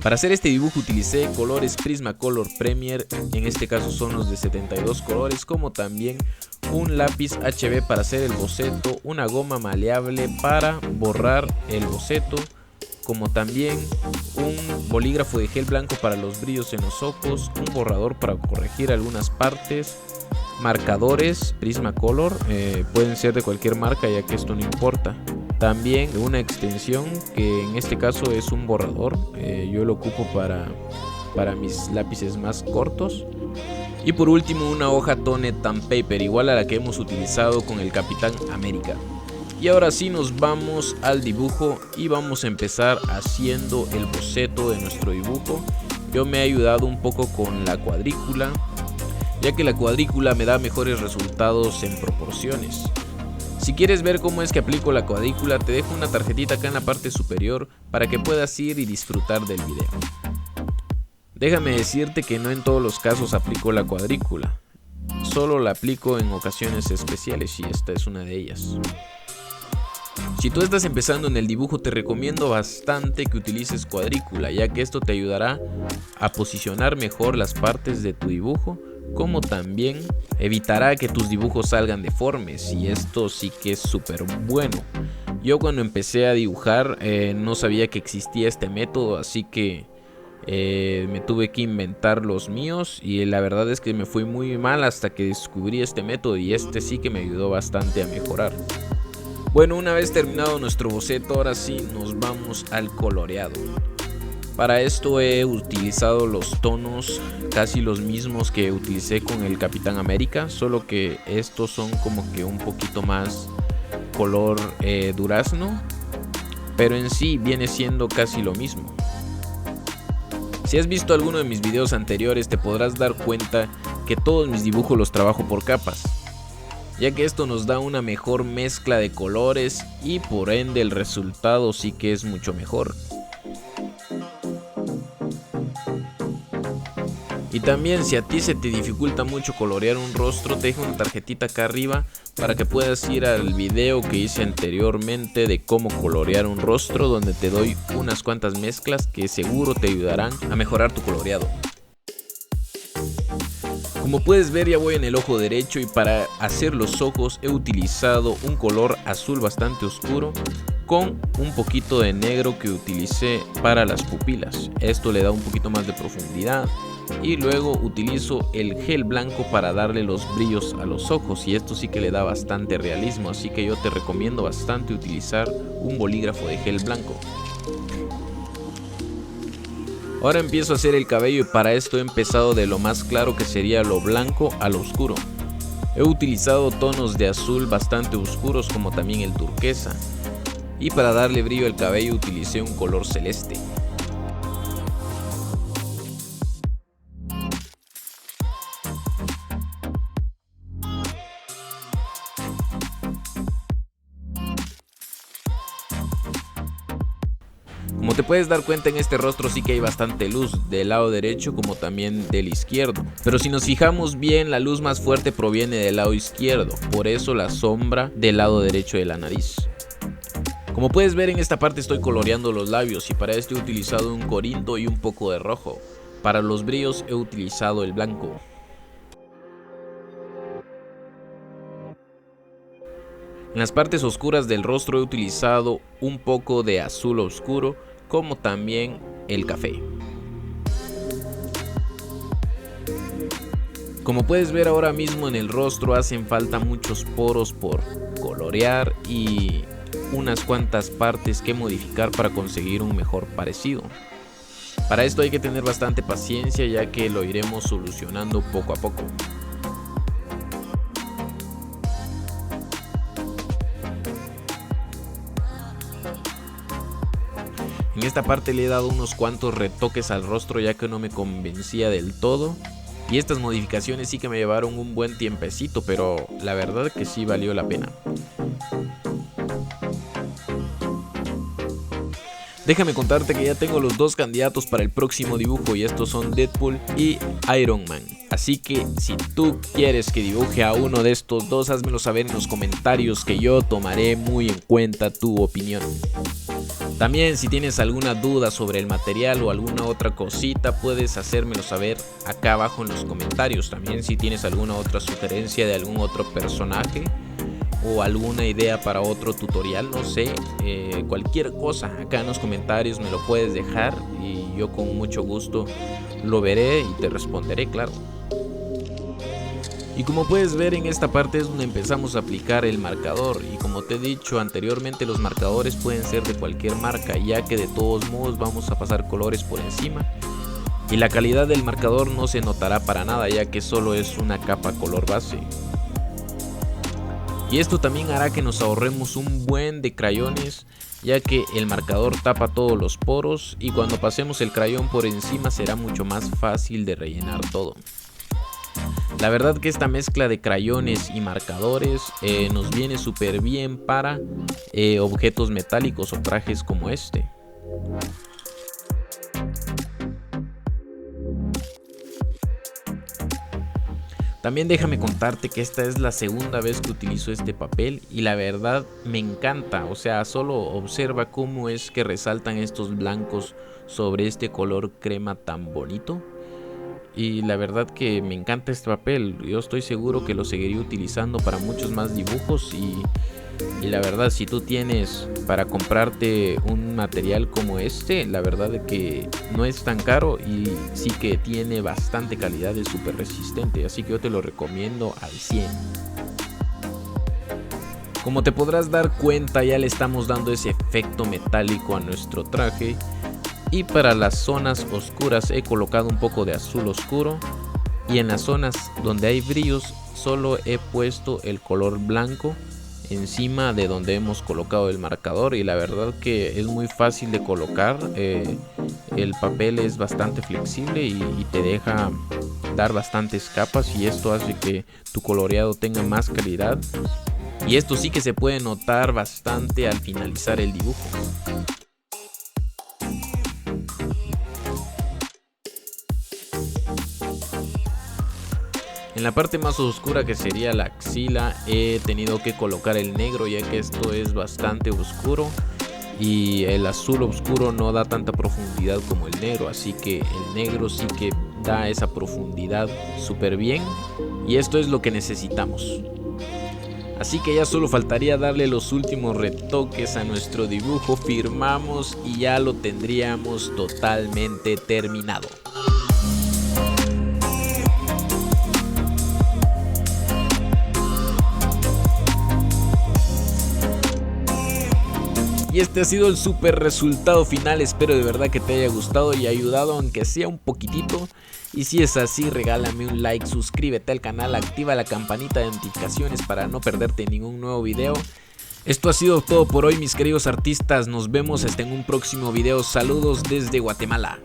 Para hacer este dibujo utilicé colores Prismacolor Premier, en este caso son los de 72 colores, como también un lápiz HB para hacer el boceto, una goma maleable para borrar el boceto, como también un bolígrafo de gel blanco para los brillos en los ojos, un borrador para corregir algunas partes, marcadores Prismacolor, pueden ser de cualquier marca ya que esto no importa. También una extensión que en este caso es un borrador, yo lo ocupo para mis lápices más cortos. Y por último una hoja Tonet and Paper, igual a la que hemos utilizado con el Capitán América. Y ahora sí nos vamos al dibujo y vamos a empezar haciendo el boceto de nuestro dibujo. Yo me he ayudado un poco con la cuadrícula, ya que la cuadrícula me da mejores resultados en proporciones. Si quieres ver cómo es que aplico la cuadrícula, te dejo una tarjetita acá en la parte superior para que puedas ir y disfrutar del video. Déjame decirte que no en todos los casos aplico la cuadrícula, solo la aplico en ocasiones especiales y esta es una de ellas. Si tú estás empezando en el dibujo, te recomiendo bastante que utilices cuadrícula, ya que esto te ayudará a posicionar mejor las partes de tu dibujo, como también evitará que tus dibujos salgan deformes, y esto sí que es súper bueno. Yo cuando empecé a dibujar no sabía que existía este método, así que me tuve que inventar los míos, y la verdad es que me fue muy mal hasta que descubrí este método, y este sí que me ayudó bastante a mejorar. Bueno, una vez terminado nuestro boceto, ahora sí nos vamos al coloreado. Para esto he utilizado los tonos casi los mismos que utilicé con el Capitán América, solo que estos son como que un poquito más color durazno, pero en sí viene siendo casi lo mismo. Si has visto alguno de mis videos anteriores, te podrás dar cuenta que todos mis dibujos los trabajo por capas, ya que esto nos da una mejor mezcla de colores y por ende el resultado sí que es mucho mejor. Y también si a ti se te dificulta mucho colorear un rostro, te dejo una tarjetita acá arriba para que puedas ir al video que hice anteriormente de cómo colorear un rostro, donde te doy unas cuantas mezclas que seguro te ayudarán a mejorar tu coloreado. Como puedes ver, ya voy en el ojo derecho, y para hacer los ojos he utilizado un color azul bastante oscuro con un poquito de negro que utilicé para las pupilas. Esto le da un poquito más de profundidad, y luego utilizo el gel blanco para darle los brillos a los ojos, y esto sí que le da bastante realismo, así que yo te recomiendo bastante utilizar un bolígrafo de gel blanco. Ahora empiezo a hacer el cabello, y para esto he empezado de lo más claro, que sería lo blanco, a lo oscuro. He utilizado tonos de azul bastante oscuros, como también el turquesa, y para darle brillo al cabello utilicé un color celeste. Como te puedes dar cuenta, en este rostro sí que hay bastante luz del lado derecho como también del izquierdo, pero si nos fijamos bien, la luz más fuerte proviene del lado izquierdo, por eso la sombra del lado derecho de la nariz. Como puedes ver, en esta parte estoy coloreando los labios, y para esto he utilizado un corinto y un poco de rojo. Para los brillos he utilizado el blanco. En las partes oscuras del rostro he utilizado un poco de azul oscuro, como también el café. Como puedes ver, ahora mismo en el rostro hacen falta muchos poros por colorear y unas cuantas partes que modificar para conseguir un mejor parecido. Para esto hay que tener bastante paciencia, ya que lo iremos solucionando poco a poco. En esta parte le he dado unos cuantos retoques al rostro, ya que no me convencía del todo, y estas modificaciones sí que me llevaron un buen tiempecito, pero la verdad que sí valió la pena. Déjame contarte que ya tengo los dos candidatos para el próximo dibujo, y estos son Deadpool y Iron Man. Así que si tú quieres que dibuje a uno de estos dos, házmelo saber en los comentarios, que yo tomaré muy en cuenta tu opinión. También si tienes alguna duda sobre el material o alguna otra cosita, puedes hacérmelo saber acá abajo en los comentarios. También si tienes alguna otra sugerencia de algún otro personaje o alguna idea para otro tutorial, no sé, cualquier cosa acá en los comentarios me lo puedes dejar y yo con mucho gusto lo veré y te responderé, claro. Y como puedes ver, en esta parte es donde empezamos a aplicar el marcador, y como te he dicho anteriormente, los marcadores pueden ser de cualquier marca, ya que de todos modos vamos a pasar colores por encima y la calidad del marcador no se notará para nada, ya que solo es una capa color base. Y esto también hará que nos ahorremos un buen de crayones, ya que el marcador tapa todos los poros y cuando pasemos el crayón por encima será mucho más fácil de rellenar todo. La verdad que esta mezcla de crayones y marcadores nos viene súper bien para objetos metálicos o trajes como este. También déjame contarte que esta es la segunda vez que utilizo este papel y la verdad me encanta, o sea, solo observa cómo es que resaltan estos blancos sobre este color crema tan bonito. Y la verdad que me encanta este papel, yo estoy seguro que lo seguiré utilizando para muchos más dibujos y la verdad si tú tienes para comprarte un material como este, la verdad que no es tan caro y sí que tiene bastante calidad, es súper resistente, así que yo te lo recomiendo al 100. Como te podrás dar cuenta, ya le estamos dando ese efecto metálico a nuestro traje. Y para las zonas oscuras he colocado un poco de azul oscuro y en las zonas donde hay brillos solo he puesto el color blanco encima de donde hemos colocado el marcador y la verdad que es muy fácil de colocar, el papel es bastante flexible y te deja dar bastantes capas y esto hace que tu coloreado tenga más calidad y esto sí que se puede notar bastante al finalizar el dibujo. En la parte más oscura, que sería la axila, he tenido que colocar el negro ya que esto es bastante oscuro y el azul oscuro no da tanta profundidad como el negro, así que el negro sí que da esa profundidad súper bien y esto es lo que necesitamos. Así que ya solo faltaría darle los últimos retoques a nuestro dibujo, firmamos y ya lo tendríamos totalmente terminado. Y este ha sido el super resultado final, espero de verdad que te haya gustado y ayudado aunque sea un poquitito. Y si es así, regálame un like, suscríbete al canal, activa la campanita de notificaciones para no perderte ningún nuevo video. Esto ha sido todo por hoy mis queridos artistas, nos vemos hasta en un próximo video, saludos desde Guatemala.